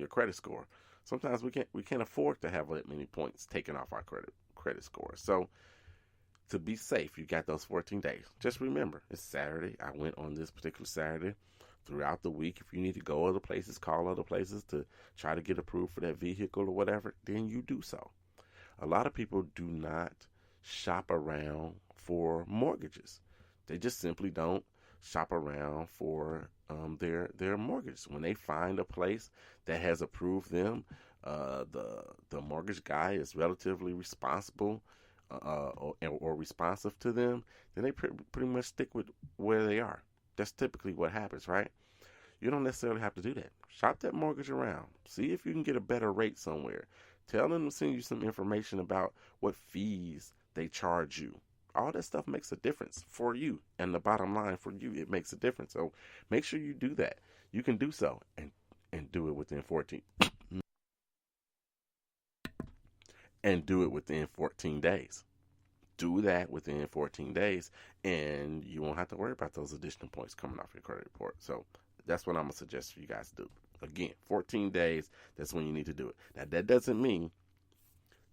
your credit score. Sometimes we can't afford to have that many points taken off our credit score. So to be safe, you got those 14 days. Just remember, it's Saturday. I went on this particular Saturday. Throughout the week, if you need to go other places, call other places to try to get approved for that vehicle or whatever, then you do so. A lot of people do not shop around for mortgages. They just simply don't shop around for their mortgage. When they find a place that has approved them, the mortgage guy is relatively responsible or responsive to them, then they pretty much stick with where they are. That's typically what happens, right? You don't necessarily have to do that. Shop that mortgage around. See if you can get a better rate somewhere. Tell them to send you some information about what fees they charge you. All that stuff makes a difference for you. And the bottom line for you, it makes a difference. So make sure you do that. You can do so and do it within 14 and do it within 14 days. Do that within 14 days and you won't have to worry about those additional points coming off your credit report. So that's what I'm going to suggest for you guys to do. Again, 14 days, that's when you need to do it. Now, that doesn't mean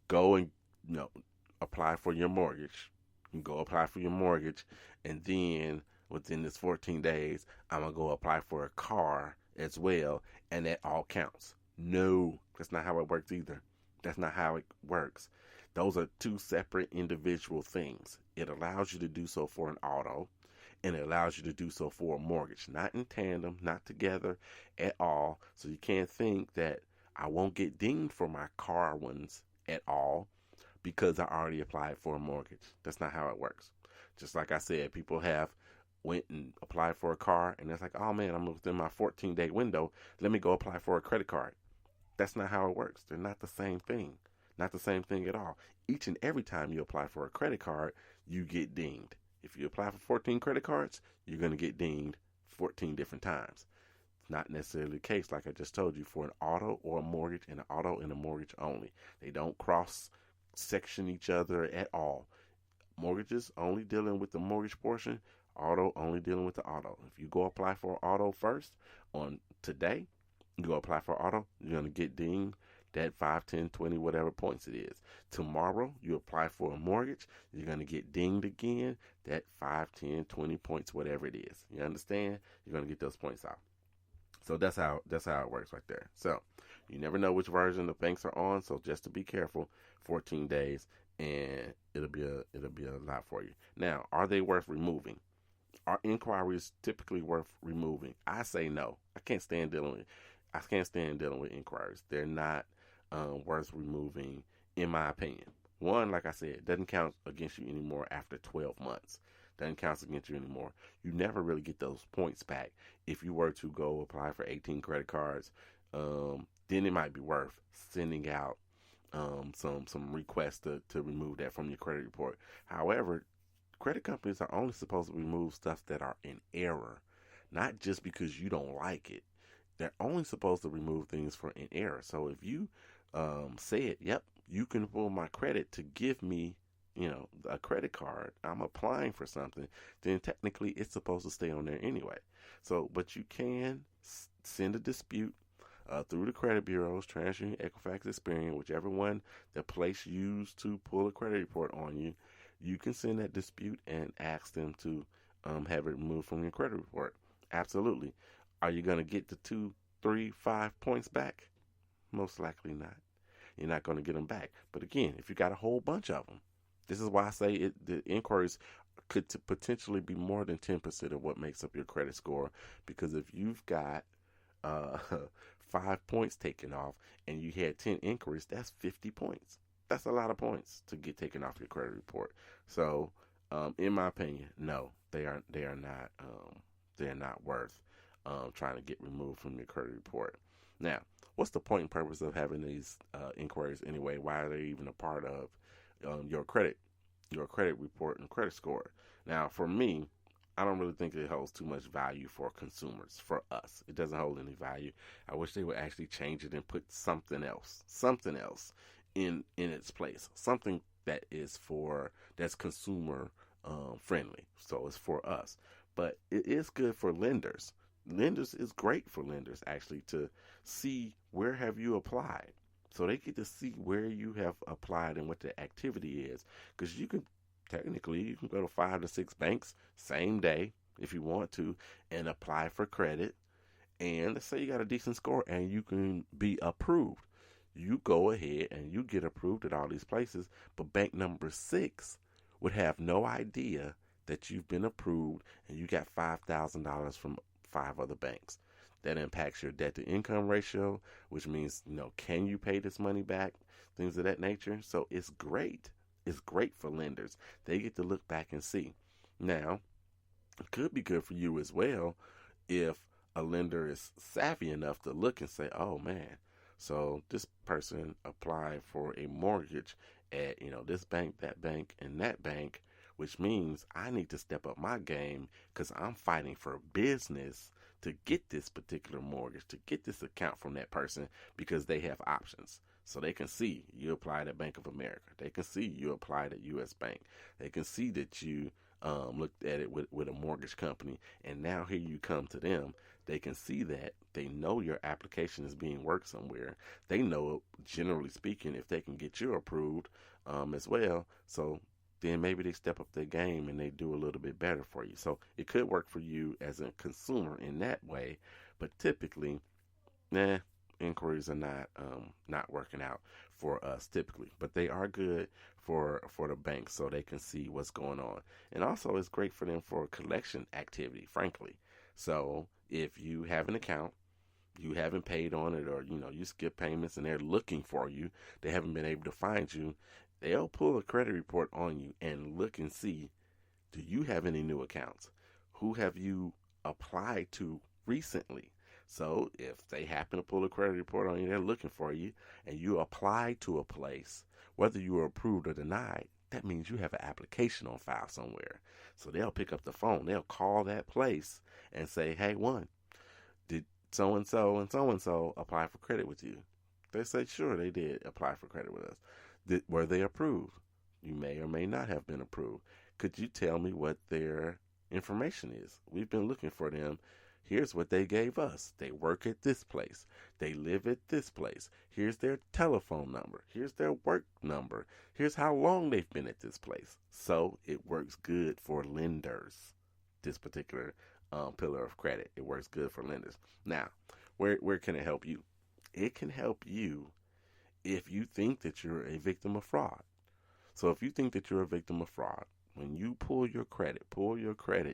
go and apply for your mortgage. You go apply for your mortgage, and then within this 14 days, I'm going to go apply for a car as well, and that all counts. No, that's not how it works either. That's not how it works. Those are two separate individual things. It allows you to do so for an auto, and it allows you to do so for a mortgage. Not in tandem, not together at all. So you can't think that I won't get dinged for my car ones at all because I already applied for a mortgage. That's not how it works. Just like I said, people have went and applied for a car, and it's like, oh man, I'm within my 14-day window. Let me go apply for a credit card. That's not how it works. They're not the same thing. Not the same thing at all. Each and every time you apply for a credit card, you get dinged. If you apply for 14 credit cards, you're going to get dinged 14 different times. It's not necessarily the case, like I just told you, for an auto or a mortgage, and an auto and a mortgage only. They don't cross section each other at all. Mortgages only dealing with the mortgage portion, auto only dealing with the auto. If you go apply for auto first on today, you go apply for auto, you're going to get dinged that 5, 10, 20, whatever points it is. Tomorrow, you apply for a mortgage, you're going to get dinged again, that 5, 10, 20 points, whatever it is. You understand? You're going to get those points out. So that's how it works right there. So you never know which version the banks are on, so just to be careful, 14 days, and it'll be a lot for you. Now, are they worth removing? Are inquiries typically worth removing? I say no. I can't stand dealing with inquiries. They're not worth removing, in my opinion. One, like I said, it doesn't count against you anymore after 12 months. Doesn't count against you anymore. You never really get those points back. If you were to go apply for 18 credit cards, then it might be worth sending out some requests to remove that from your credit report. However, credit companies are only supposed to remove stuff that are in error, not just because you don't like it. They're only supposed to remove things for in error. So if you said, yep, you can pull my credit to give me, a credit card, I'm applying for something, then technically it's supposed to stay on there anyway. So, but you can send a dispute through the credit bureaus, TransUnion, Equifax, Experian, whichever one the place used to pull a credit report on you. You can send that dispute and ask them to have it removed from your credit report. Absolutely. Are you going to get the 2, 3, 5 points back? Most likely not. You're not going to get them back. But again, if you got a whole bunch of them, this is why I say the inquiries could potentially be more than 10% of what makes up your credit score. Because if you've got 5 points taken off and you had 10 inquiries, that's 50 points. That's a lot of points to get taken off your credit report. So, in my opinion, no, they are not worth trying to get removed from your credit report. Now, what's the point and purpose of having these inquiries anyway? Why are they even a part of your credit report and credit score? Now, for me, I don't really think it holds too much value for consumers, for us. It doesn't hold any value. I wish they would actually change it and put something else in its place. Something that's consumer friendly. So it's for us. But it is good for lenders. Lenders is great for lenders actually to see where have you applied? So they get to see where you have applied and what the activity is. Because you can go to 5 to 6 banks same day if you want to and apply for credit. And let's say you got a decent score and you can be approved. You go ahead and you get approved at all these places, but bank number 6 would have no idea that you've been approved and you got $5,000 from 5 other banks. That impacts your debt to income ratio, which means, can you pay this money back? Things of that nature. So it's great. It's great for lenders. They get to look back and see. Now, it could be good for you as well if a lender is savvy enough to look and say, oh man, so this person applied for a mortgage at, this bank, and that bank, which means I need to step up my game because I'm fighting for business to get this particular mortgage, to get this account from that person because they have options. So they can see you applied at Bank of America. They can see you applied at U.S. Bank. They can see that you looked at it with a mortgage company, and now here you come to them. They can see that. They know your application is being worked somewhere. They know, generally speaking, if they can get you approved as well. So then maybe they step up their game and they do a little bit better for you. So it could work for you as a consumer in that way, but typically, inquiries are not working out for us typically, but they are good for the bank so they can see what's going on. And also it's great for them for collection activity, frankly. So if you have an account, you haven't paid on it, or you skip payments and they're looking for you, they haven't been able to find you, they'll pull a credit report on you and look and see, do you have any new accounts? Who have you applied to recently? So if they happen to pull a credit report on you, they're looking for you, and you apply to a place, whether you were approved or denied, that means you have an application on file somewhere. So they'll pick up the phone, they'll call that place and say, hey, did so-and-so and so-and-so apply for credit with you? They say, sure, they did apply for credit with us. Were they approved? You may or may not have been approved. Could you tell me what their information is? We've been looking for them. Here's what they gave us. They work at this place. They live at this place. Here's their telephone number. Here's their work number. Here's how long they've been at this place. So it works good for lenders, this particular pillar of credit. It works good for lenders. Now, where can it help you? It can help you if you think that you're a victim of fraud. So if you think that you're a victim of fraud, when you pull your credit,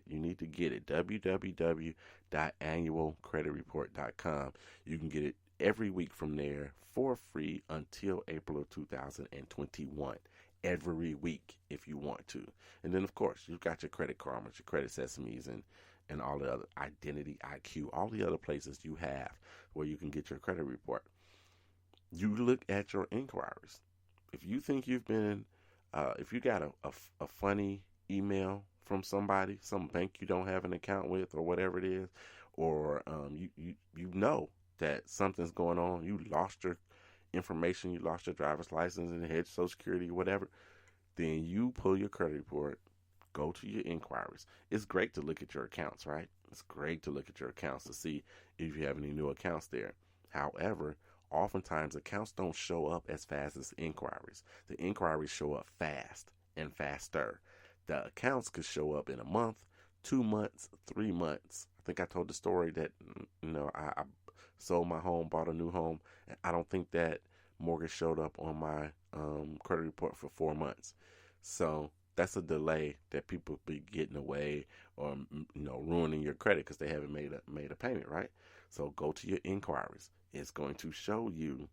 you need to get it, www.annualcreditreport.com. You can get it every week from there for free until April of 2021. Every week if you want to. And then, of course, you've got your Credit Karmas, your Credit Sesames, and all the other Identity IQ, all the other places you have where you can get your credit report. You look at your inquiries. If you think you've been if you got a funny email from somebody, some bank you don't have an account with or whatever it is, or you know that something's going on, you lost your information, you lost your driver's license and hedge Social Security, whatever, then you pull your credit report, go to your inquiries. It's great to look at your accounts, right? It's great to look at your accounts to see if you have any new accounts there. However, oftentimes accounts don't show up as fast as inquiries. The inquiries show up fast and faster. The accounts could show up in a month, 2 months, 3 months. I think I told the story that I sold my home, bought a new home, and I don't think that mortgage showed up on my credit report for 4 months. So that's a delay that people be getting away or ruining your credit because they haven't made a payment, right? So go to your inquiries. It's going to show you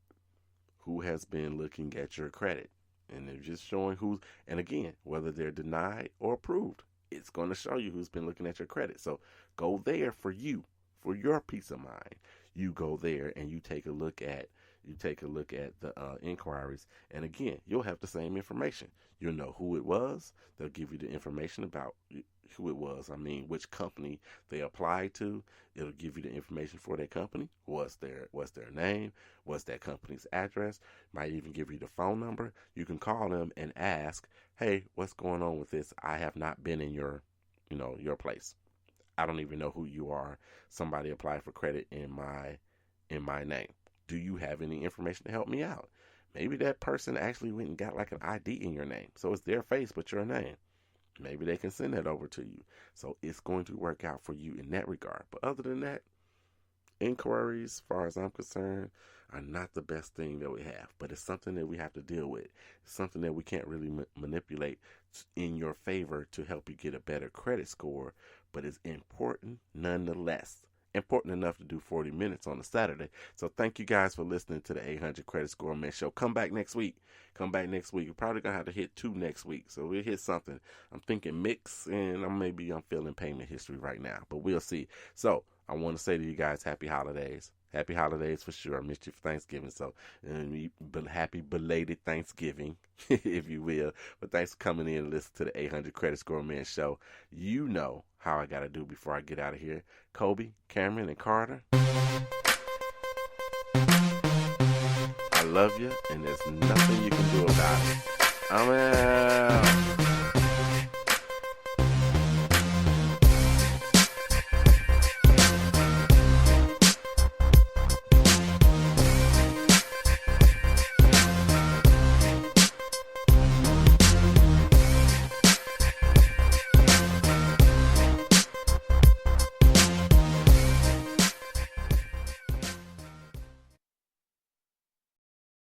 who has been looking at your credit. And they're just showing and again, whether they're denied or approved, it's going to show you who's been looking at your credit. So go there for your peace of mind. You go there and you take a look at the inquiries. And again, you'll have the same information. You'll know who it was. They'll give you the information about who it was. I mean, which company they applied to. It'll give you the information for that company. What's their name? What's that company's address? Might even give you the phone number. You can call them and ask, hey, what's going on with this? I have not been in your place. I don't even know who you are. Somebody applied for credit in my name. do you have any information to help me out? Maybe that person actually went and got like an ID in your name. So it's their face, but your name. Maybe they can send that over to you. So it's going to work out for you in that regard. But other than that, inquiries, as far as I'm concerned, are not the best thing that we have. But it's something that we have to deal with. It's something that we can't really manipulate in your favor to help you get a better credit score. But it's important nonetheless. Important enough to do 40 minutes on a Saturday. So thank you guys for listening to the 800 Credit Score Men Show. Come back next week. We're probably going to have to hit 2 next week. So we'll hit something. I'm thinking mix, and I'm feeling payment history right now. But we'll see. So I want to say to you guys, happy holidays. Happy holidays for sure. I missed you for Thanksgiving. So happy belated Thanksgiving, if you will. But thanks for coming in and listening to the 800 Credit Score Men Show. You know how I got to do before I get out of here. Kobe, Cameron, and Carter, I love you, and there's nothing you can do about it. I'm out.